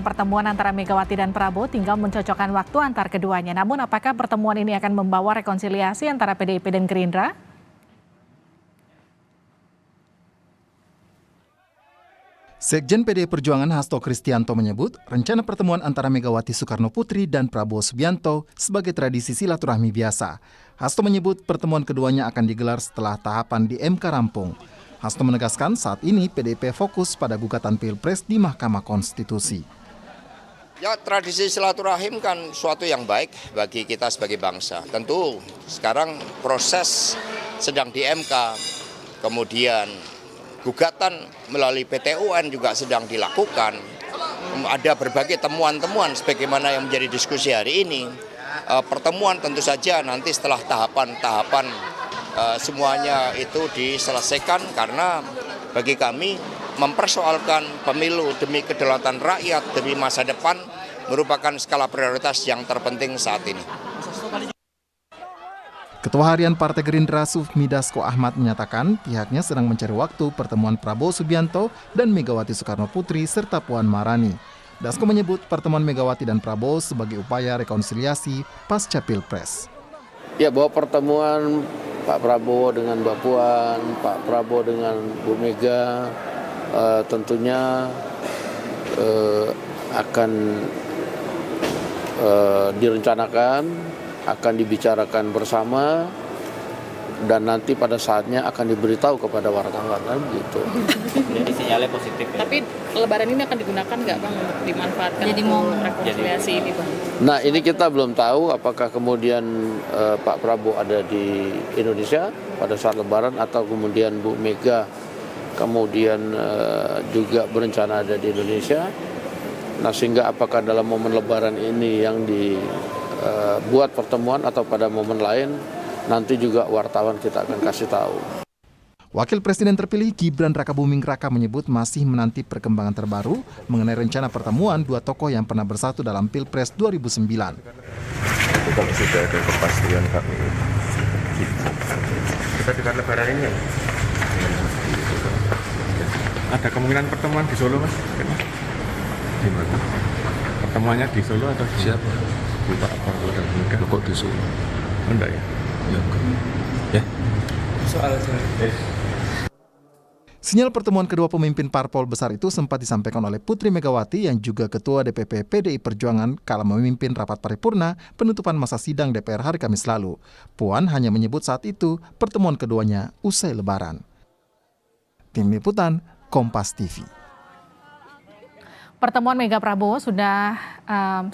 Pertemuan antara Megawati dan Prabowo tinggal mencocokkan waktu antar keduanya. Namun apakah pertemuan ini akan membawa rekonsiliasi antara PDIP dan Gerindra? Sekjen PDI Perjuangan Hasto Kristianto menyebut rencana pertemuan antara Megawati Soekarno Putri dan Prabowo Subianto sebagai tradisi silaturahmi biasa. Hasto menyebut pertemuan keduanya akan digelar setelah tahapan di MK rampung. Hasto menegaskan saat ini PDIP fokus pada gugatan Pilpres di Mahkamah Konstitusi. Ya, tradisi silaturahim kan suatu yang baik bagi kita sebagai bangsa. Tentu sekarang proses sedang di MK, kemudian gugatan melalui PT UN juga sedang dilakukan. Ada berbagai temuan-temuan sebagaimana yang menjadi diskusi hari ini. Pertemuan tentu saja nanti setelah tahapan-tahapan semuanya itu diselesaikan, karena bagi kami mempersoalkan pemilu demi kedaulatan rakyat, demi masa depan merupakan skala prioritas yang terpenting saat ini. Ketua Harian Partai Gerindra Sufmi Dasko Ahmad menyatakan pihaknya sedang mencari waktu pertemuan Prabowo Subianto dan Megawati Soekarno Putri serta Puan Maharani. Dasko menyebut pertemuan Megawati dan Prabowo sebagai upaya rekonsiliasi pasca Pilpres. Ya, bahwa pertemuan Pak Prabowo dengan Mbak Puan, Pak Prabowo dengan Bu Mega tentunya akan direncanakan, akan dibicarakan bersama, dan nanti pada saatnya akan diberitahu kepada wartawan gitu. Jadi sinyalnya positif ya? Tapi Lebaran ini akan digunakan nggak Bang untuk dimanfaatkan Jadi untuk rekonsiliasi ini Bang? Nah, ini kita belum tahu apakah kemudian Pak Prabowo ada di Indonesia pada saat Lebaran atau kemudian Bu Mega kemudian juga berencana ada di Indonesia. Nah, sehingga apakah dalam momen Lebaran ini yang dibuat pertemuan atau pada momen lain, nanti juga wartawan kita akan kasih tahu. Wakil Presiden terpilih Gibran Rakabuming Raka menyebut masih menanti perkembangan terbaru mengenai rencana pertemuan dua tokoh yang pernah bersatu dalam Pilpres 2009. Kalau sudah ada kepastian kami kita dekat Lebaran ini ya? Ada kemungkinan pertemuan di Solo, Mas? Di mana? Pertemuannya di Solo atau siapa? Pak Prabowo dan Mega. Kok di Solo? Enggak ya? Ya, ya. Soal Sinyal pertemuan kedua pemimpin parpol besar itu sempat disampaikan oleh Putri Megawati yang juga Ketua DPP PDI Perjuangan kala memimpin rapat paripurna penutupan masa sidang DPR hari Kamis lalu. Puan hanya menyebut saat itu pertemuan keduanya usai Lebaran. Tim Liputan, Kompas TV. Pertemuan Mega Prabowo sudah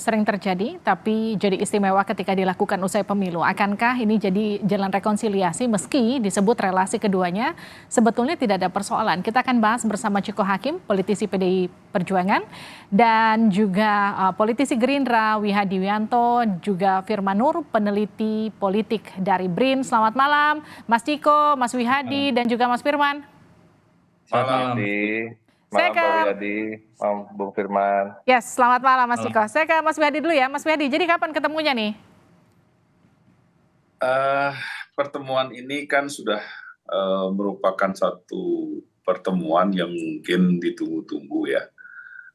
sering terjadi, tapi jadi istimewa ketika dilakukan usai pemilu. Akankah ini jadi jalan rekonsiliasi meski disebut relasi keduanya sebetulnya tidak ada persoalan? Kita akan bahas bersama Ciko Hakim, politisi PDI Perjuangan, dan juga politisi Gerindra Wihadi Wianto, juga Firman Nur, peneliti politik dari BRIN. Selamat malam Mas Ciko, Mas Wihadi, dan juga Mas Firman. malam Malam Pak Wihadi, malam Bung Firman. Yes, selamat malam Mas Ciko. Saya ke Mas Wihadi dulu ya. Mas Wihadi, jadi kapan ketemunya nih? Pertemuan ini kan sudah merupakan satu pertemuan yang mungkin ditunggu-tunggu ya.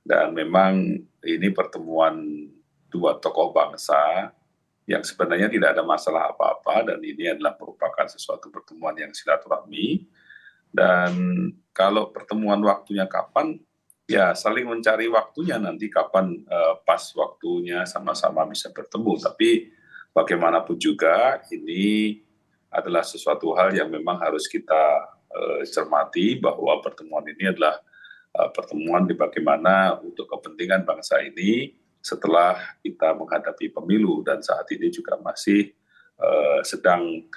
Dan memang ini pertemuan dua tokoh bangsa yang sebenarnya tidak ada masalah apa-apa, dan ini adalah merupakan sesuatu pertemuan yang silaturahmi. Dan kalau pertemuan waktunya kapan, ya saling mencari waktunya nanti kapan pas waktunya sama-sama bisa bertemu. Tapi bagaimanapun juga ini adalah sesuatu hal yang memang harus kita cermati, bahwa pertemuan ini adalah pertemuan di bagaimana untuk kepentingan bangsa ini setelah kita menghadapi pemilu, dan saat ini juga masih sedang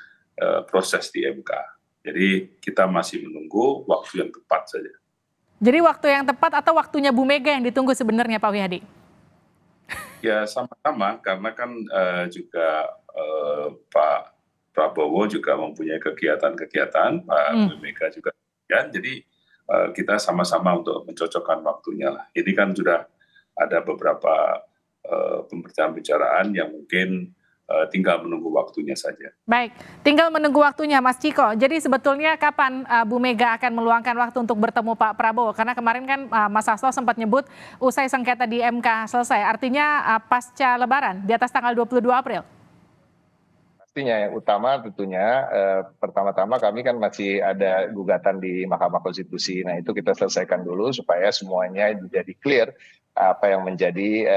proses di MK. Jadi kita masih menunggu waktu yang tepat saja. Jadi waktu yang tepat atau waktunya Bu Mega yang ditunggu sebenarnya Pak Wihadi? Ya sama-sama, karena kan juga Pak Prabowo juga mempunyai kegiatan-kegiatan, Pak Bu Mega juga. Ya, jadi kita sama-sama untuk mencocokkan waktunya lah. Ini kan sudah ada beberapa pembicaraan yang mungkin tinggal menunggu waktunya saja. Baik, tinggal menunggu waktunya Mas Ciko. Jadi sebetulnya kapan Bu Mega akan meluangkan waktu untuk bertemu Pak Prabowo? Karena kemarin kan Mas Hasto sempat nyebut usai sengketa di MK selesai. Artinya pasca Lebaran di atas tanggal 22 April. Pastinya yang utama tentunya pertama-tama kami kan masih ada gugatan di Mahkamah Konstitusi. Nah itu kita selesaikan dulu supaya semuanya jadi clear apa yang menjadi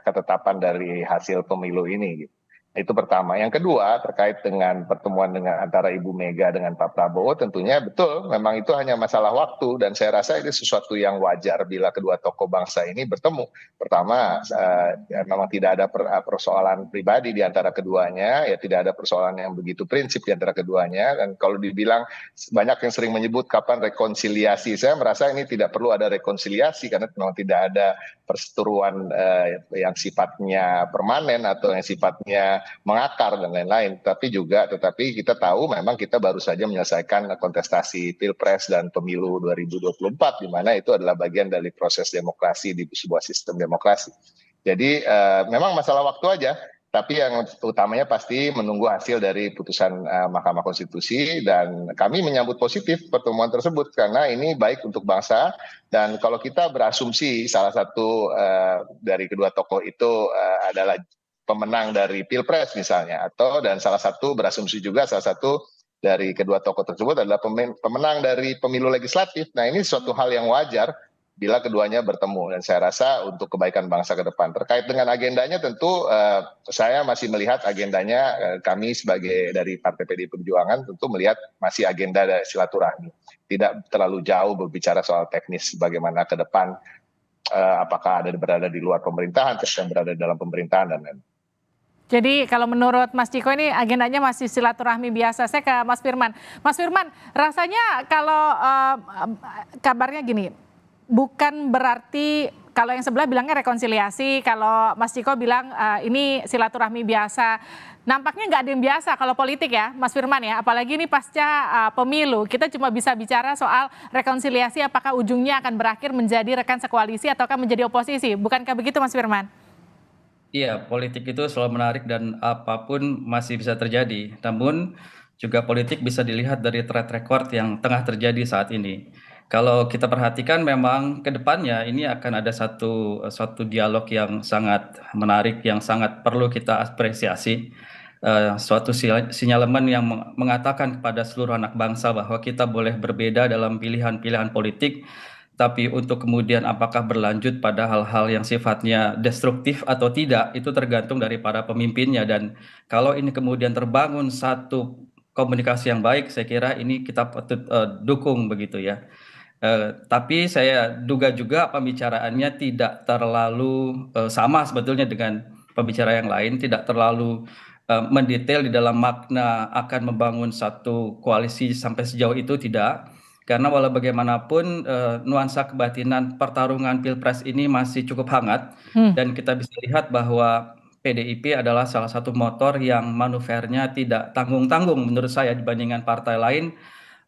ketetapan dari hasil pemilu ini. Itu pertama. Yang kedua terkait dengan pertemuan dengan antara Ibu Mega dengan Pak Prabowo, tentunya betul memang itu hanya masalah waktu dan saya rasa ini sesuatu yang wajar bila kedua tokoh bangsa ini bertemu. Pertama, memang tidak ada persoalan pribadi di antara keduanya, ya tidak ada persoalan yang begitu prinsip di antara keduanya. Dan kalau dibilang banyak yang sering menyebut kapan rekonsiliasi, saya merasa ini tidak perlu ada rekonsiliasi karena memang tidak ada perseteruan yang sifatnya permanen atau yang sifatnya mengakar dan lain-lain. Tetapi kita tahu memang kita baru saja menyelesaikan kontestasi Pilpres dan Pemilu 2024 di mana itu adalah bagian dari proses demokrasi di sebuah sistem demokrasi. Jadi memang masalah waktu aja. Tapi yang utamanya pasti menunggu hasil dari putusan Mahkamah Konstitusi dan kami menyambut positif pertemuan tersebut karena ini baik untuk bangsa dan kalau kita berasumsi salah satu dari kedua tokoh itu adalah pemenang dari Pilpres misalnya dan salah satu berasumsi juga salah satu dari kedua tokoh tersebut adalah pemenang dari pemilu legislatif. Nah ini suatu hal yang wajar bila keduanya bertemu dan saya rasa untuk kebaikan bangsa ke depan. Terkait dengan agendanya tentu saya masih melihat agendanya kami sebagai dari Partai PDI Perjuangan tentu melihat masih agenda dari silaturahmi. Tidak terlalu jauh berbicara soal teknis bagaimana ke depan apakah berada di luar pemerintahan, atau berada dalam pemerintahan dan lain-lain. Jadi kalau menurut Mas Ciko ini agendanya masih silaturahmi biasa. Saya ke Mas Firman. Mas Firman, rasanya kalau kabarnya gini, bukan berarti kalau yang sebelah bilangnya rekonsiliasi, kalau Mas Ciko bilang ini silaturahmi biasa. Nampaknya nggak ada yang biasa kalau politik ya, Mas Firman ya. Apalagi ini pasca pemilu, kita cuma bisa bicara soal rekonsiliasi apakah ujungnya akan berakhir menjadi rekan sekoalisi ataukah menjadi oposisi. Bukankah begitu Mas Firman? Iya, politik itu selalu menarik dan apapun masih bisa terjadi. Namun juga politik bisa dilihat dari track record yang tengah terjadi saat ini. Kalau kita perhatikan memang ke depannya ini akan ada suatu dialog yang sangat menarik, yang sangat perlu kita apresiasi. Suatu sinyalemen yang mengatakan kepada seluruh anak bangsa bahwa kita boleh berbeda dalam pilihan-pilihan politik, tapi untuk kemudian apakah berlanjut pada hal-hal yang sifatnya destruktif atau tidak, itu tergantung dari para pemimpinnya. Dan kalau ini kemudian terbangun satu komunikasi yang baik, saya kira ini kita patut dukung begitu ya. Tapi saya duga juga pembicaraannya tidak terlalu sama sebetulnya dengan pembicara yang lain, tidak terlalu mendetail di dalam makna akan membangun satu koalisi sampai sejauh itu tidak. Karena walau bagaimanapun nuansa kebatinan pertarungan Pilpres ini masih cukup hangat dan kita bisa lihat bahwa PDIP adalah salah satu motor yang manuvernya tidak tanggung-tanggung menurut saya dibandingkan partai lain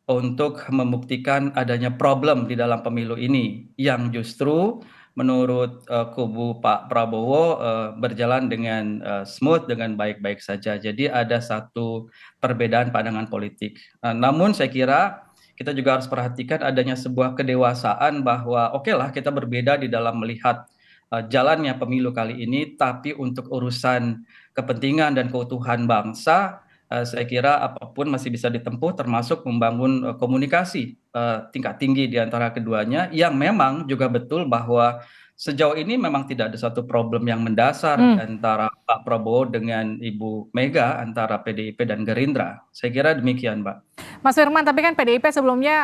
untuk membuktikan adanya problem di dalam pemilu ini yang justru menurut kubu Pak Prabowo berjalan dengan smooth, dengan baik-baik saja. Jadi ada satu perbedaan pandangan politik. Namun saya kira kita juga harus perhatikan adanya sebuah kedewasaan bahwa oke lah kita berbeda di dalam melihat jalannya pemilu kali ini, tapi untuk urusan kepentingan dan keutuhan bangsa, saya kira apapun masih bisa ditempuh termasuk membangun komunikasi tingkat tinggi di antara keduanya yang memang juga betul bahwa sejauh ini memang tidak ada satu problem yang mendasar antara Pak Prabowo dengan Ibu Mega, antara PDIP dan Gerindra. Saya kira demikian, Mbak. Mas Firman, tapi kan PDIP sebelumnya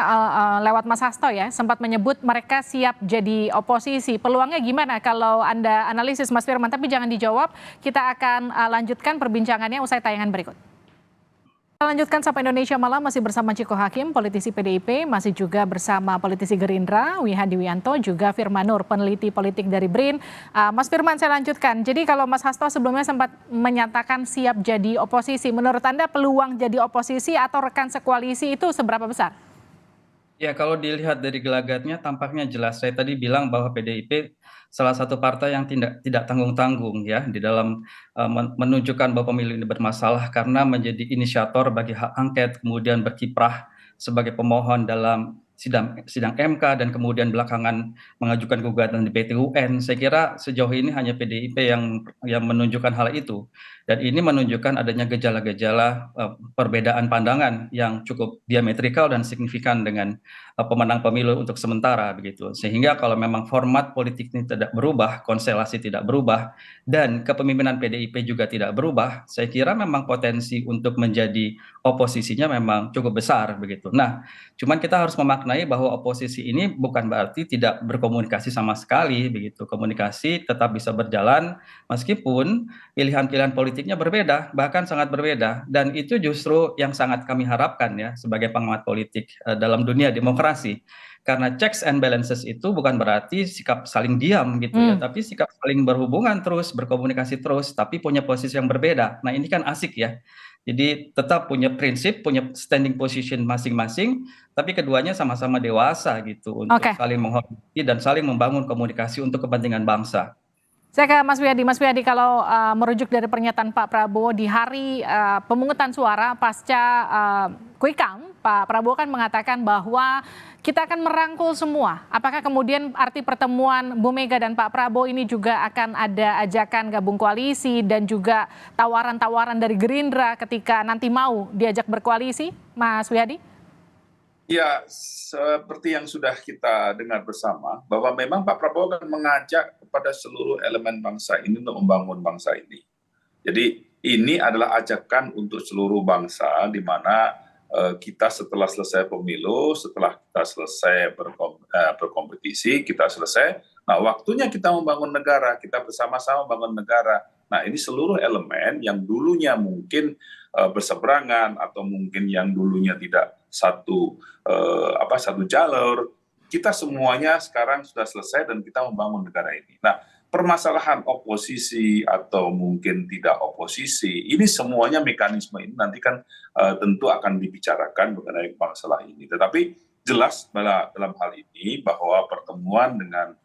lewat Mas Hasto ya sempat menyebut mereka siap jadi oposisi. Peluangnya gimana kalau Anda analisis Mas Firman? Tapi jangan dijawab, kita akan lanjutkan perbincangannya usai tayangan berikut. Kita lanjutkan Sapa Indonesia Malam masih bersama Ciko Hakim, politisi PDIP, masih juga bersama politisi Gerindra, Wihadi Wianto, juga Firman Nur, peneliti politik dari BRIN. Mas Firman, saya lanjutkan. Jadi kalau Mas Hasto sebelumnya sempat menyatakan siap jadi oposisi, menurut Anda peluang jadi oposisi atau rekan sekoalisi itu seberapa besar? Ya, kalau dilihat dari gelagatnya tampaknya jelas. Saya tadi bilang bahwa PDIP salah satu partai yang tidak tanggung-tanggung ya di dalam menunjukkan bahwa pemilu ini bermasalah karena menjadi inisiator bagi hak angket, kemudian berkiprah sebagai pemohon dalam sidang MK dan kemudian belakangan mengajukan gugatan di PT UN. Saya kira sejauh ini hanya PDIP yang menunjukkan hal itu. Dan ini menunjukkan adanya gejala-gejala perbedaan pandangan yang cukup diametrikal dan signifikan dengan pemenang pemilu untuk sementara begitu. Sehingga kalau memang format politik ini tidak berubah, konstelasi tidak berubah, dan kepemimpinan PDIP juga tidak berubah, saya kira memang potensi untuk menjadi oposisinya memang cukup besar begitu. Nah, cuman kita harus memaknai bahwa oposisi ini bukan berarti tidak berkomunikasi sama sekali begitu. Komunikasi tetap bisa berjalan meskipun pilihan-pilihan politiknya berbeda, bahkan sangat berbeda. Dan itu justru yang sangat kami harapkan ya sebagai pengamat politik dalam dunia demokrasi. Karena checks and balances itu bukan berarti sikap saling diam gitu ya, tapi sikap saling berhubungan terus, berkomunikasi terus, tapi punya posisi yang berbeda. Nah ini kan asik ya. Jadi tetap punya prinsip, punya standing position masing-masing, tapi keduanya sama-sama dewasa gitu untuk saling menghormati dan saling membangun komunikasi untuk kepentingan bangsa. Saya ke Mas Wiyadi. Mas Wiyadi, kalau merujuk dari pernyataan Pak Prabowo di hari pemungutan suara pasca quick count, Pak Prabowo kan mengatakan bahwa kita akan merangkul semua. Apakah kemudian arti pertemuan Bu Mega dan Pak Prabowo ini juga akan ada ajakan gabung koalisi dan juga tawaran-tawaran dari Gerindra ketika nanti mau diajak berkoalisi, Mas Wiyadi? Ya, seperti yang sudah kita dengar bersama, bahwa memang Pak Prabowo akan mengajak kepada seluruh elemen bangsa ini untuk membangun bangsa ini. Jadi ini adalah ajakan untuk seluruh bangsa, di mana kita setelah selesai pemilu, setelah kita selesai berkompetisi, kita selesai, nah waktunya kita membangun negara, kita bersama-sama membangun negara. Nah ini seluruh elemen yang dulunya mungkin berseberangan atau mungkin yang dulunya tidak satu jalur, kita semuanya sekarang sudah selesai dan kita membangun negara ini. Nah, permasalahan oposisi atau mungkin tidak oposisi, ini semuanya mekanisme ini nanti kan tentu akan dibicarakan mengenai masalah ini. Tetapi jelas dalam hal ini bahwa pertemuan dengan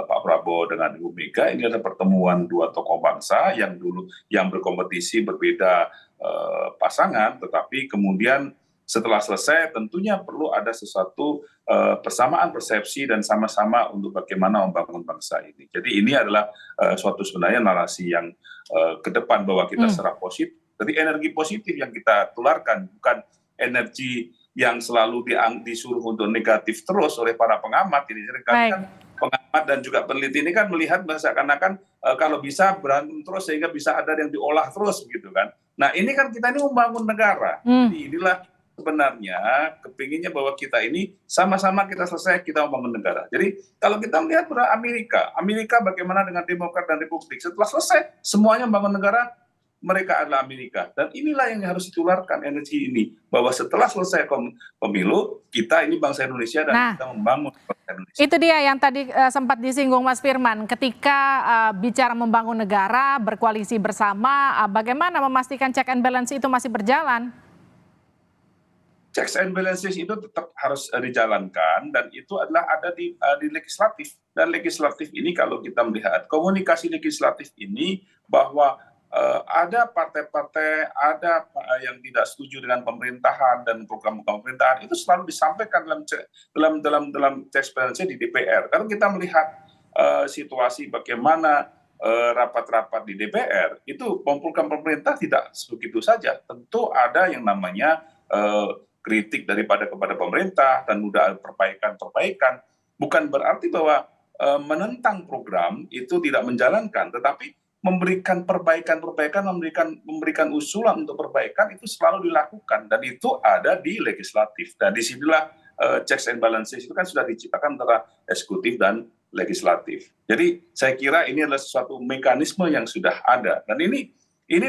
Pak Prabowo dengan Ibu Mega ini adalah pertemuan dua tokoh bangsa yang berkompetisi berbeda pasangan, tetapi kemudian setelah selesai tentunya perlu ada sesuatu persamaan persepsi dan sama-sama untuk bagaimana membangun bangsa ini. Jadi ini adalah suatu sebenarnya narasi yang ke depan bahwa kita secara positif. Jadi energi positif yang kita tularkan, bukan energi yang selalu disuruh untuk negatif terus oleh para pengamat. Ini kan pengamat dan juga peneliti ini kan melihat seakan-akan kalau bisa berantem terus sehingga bisa ada yang diolah terus begitu kan. Nah ini kan kita ini membangun negara. Jadi inilah sebenarnya kepinginnya bahwa kita ini sama-sama kita selesai, kita membangun negara. Jadi kalau kita melihat pada Amerika bagaimana dengan Demokrat dan Republik, setelah selesai semuanya membangun negara, mereka adalah Amerika. Dan inilah yang harus ditularkan energi ini, bahwa setelah selesai pemilu, kita ini bangsa Indonesia dan kita membangun bangsa Indonesia. Itu dia yang tadi sempat disinggung Mas Firman, ketika bicara membangun negara, berkoalisi bersama, bagaimana memastikan check and balance itu masih berjalan? Checks and balances itu tetap harus dijalankan dan itu adalah ada di legislatif. Dan legislatif ini kalau kita melihat komunikasi legislatif ini bahwa ada partai-partai, ada yang tidak setuju dengan pemerintahan dan program pemerintahan itu selalu disampaikan dalam checks balance di DPR. Kalau kita melihat situasi bagaimana rapat-rapat di DPR itu program pemerintah tidak begitu saja. Tentu ada yang namanya kritik kepada pemerintah dan udah perbaikan, bukan berarti bahwa menentang program itu tidak menjalankan, tetapi memberikan perbaikan, memberikan usulan untuk perbaikan itu selalu dilakukan dan itu ada di legislatif. Dan disinilah checks and balances itu kan sudah diciptakan antara eksekutif dan legislatif. Jadi saya kira ini adalah suatu mekanisme yang sudah ada dan ini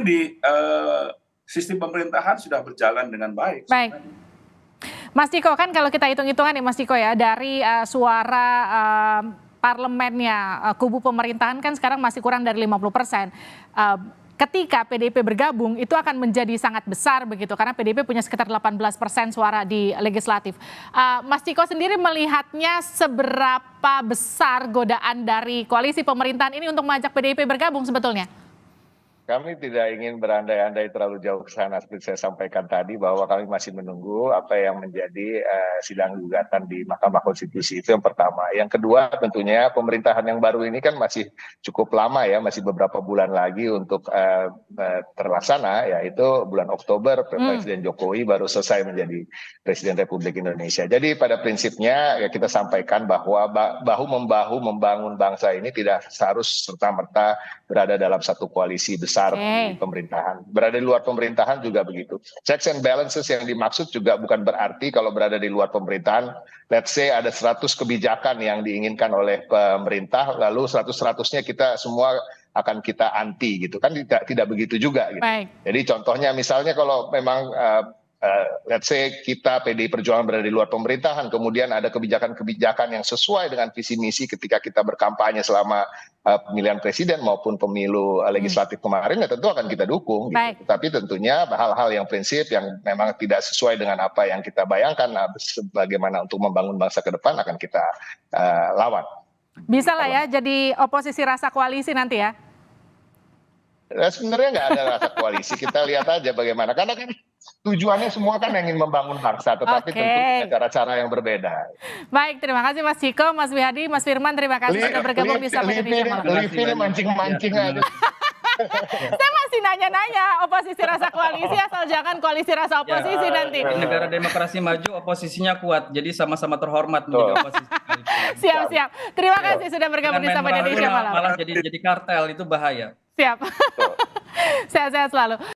di sistem pemerintahan sudah berjalan dengan baik. Baik. Mas Ciko, kan kalau kita hitung-hitungan nih Mas Ciko ya, dari suara parlemennya kubu pemerintahan kan sekarang masih kurang dari 50%. ketika PDIP bergabung itu akan menjadi sangat besar begitu, karena PDIP punya sekitar 18% suara di legislatif. Mas Ciko sendiri melihatnya seberapa besar godaan dari koalisi pemerintahan ini untuk mengajak PDIP bergabung sebetulnya? Kami tidak ingin berandai-andai terlalu jauh ke sana seperti saya sampaikan tadi, bahwa kami masih menunggu apa yang menjadi sidang gugatan di Mahkamah Konstitusi. Itu yang pertama. Yang kedua, tentunya pemerintahan yang baru ini kan masih cukup lama ya, masih beberapa bulan lagi untuk terlaksana, yaitu bulan Oktober Presiden Jokowi baru selesai menjadi Presiden Republik Indonesia. Jadi pada prinsipnya ya kita sampaikan bahwa bahu-membahu membangun bangsa ini tidak harus serta-merta berada dalam satu koalisi besar di pemerintahan. Berada di luar pemerintahan juga begitu. Checks and balances yang dimaksud juga bukan berarti kalau berada di luar pemerintahan, let's say ada 100 kebijakan yang diinginkan oleh pemerintah, lalu 100-100-nya kita semua akan kita anti gitu kan, tidak begitu juga gitu. Jadi contohnya misalnya kalau memang let's say kita PDI Perjuangan berada di luar pemerintahan, kemudian ada kebijakan-kebijakan yang sesuai dengan visi misi ketika kita berkampanye selama pemilihan presiden maupun pemilu legislatif kemarin, ya tentu akan kita dukung. Gitu. Tapi tentunya hal-hal yang prinsip yang memang tidak sesuai dengan apa yang kita bayangkan, bagaimana untuk membangun bangsa ke depan akan kita lawan. Bisa lah ya jadi oposisi rasa koalisi nanti ya? Sebenarnya nggak ada rasa koalisi, kita lihat aja bagaimana. Karena kan tujuannya semua kan ingin membangun bangsa, tetapi tentu cara-cara yang berbeda. Baik, terima kasih Mas Ciko, Mas Wihadi, Mas Firman, terima kasih sudah bergabung di Sapa Indonesia Malam. Livin mancing-mancing aja. Saya masih nanya-nanya oposisi rasa koalisi, asal jangan koalisi rasa oposisi nanti. Negara demokrasi maju, oposisinya kuat, jadi sama-sama terhormat menjadi oposisi. Siap. Terima kasih sudah bergabung di Sapa Indonesia Malam. Malah jadi kartel, itu bahaya. Siap. Sehat-sehat selalu.